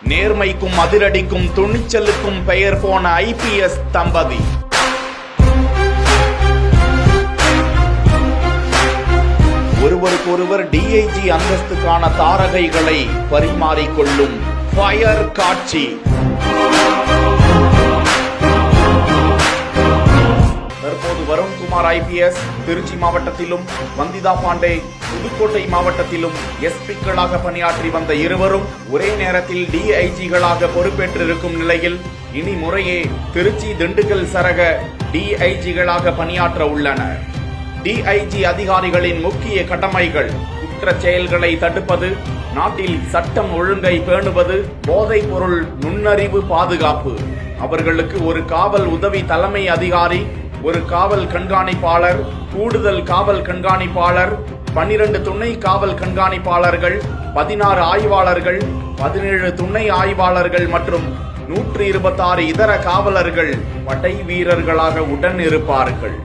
நேர்மைக்கும் அதிரடிக்கும் துணிச்சலுக்கும் பெயர் போன IPS தம்பதி. ஒருவருக்கொருவர் DIG அந்தஸ்துக்கான தாரகைகளை பரிமாறிக்கொள்ளும் ஃபயர் காட்சி. தற்போது வருண்குமார் IPS திருச்சி மாவட்டத்திலும், வந்திதா பாண்டே புதுக்கோட்டை மாவட்டத்திலும் SP-க்களாக பணியாற்றி வந்த இருவரும் ஒரே நேரத்தில் DIG-களாக பொறுப்பேற்றிருக்கும் நிலையில் இனி முறையே திருச்சி, திண்டுக்கல் சரக DIG-களாக பணியாற்ற உள்ளனர். DIG அதிகாரிகளின் முக்கிய கடமைகள்: குற்றச் செயல்களை தடுப்பது, நாட்டில் சட்டம் ஒழுங்கை பேணுவது, போதைப் பொருள் நுண்ணறிவு பாதுகாப்பு. அவர்களுக்கு ஒரு காவல் உதவி தலைமை அதிகாரி, ஒரு காவல் கண்காணிப்பாளர், கூடுதல் காவல் கண்காணிப்பாளர், 12 துணை காவல் கண்காணிப்பாளர்கள், 16 ஆய்வாளர்கள், 17 துணை ஆய்வாளர்கள் மற்றும் 126 இதர காவலர்கள் படை வீரர்களாக உடன் இருப்பார்கள்.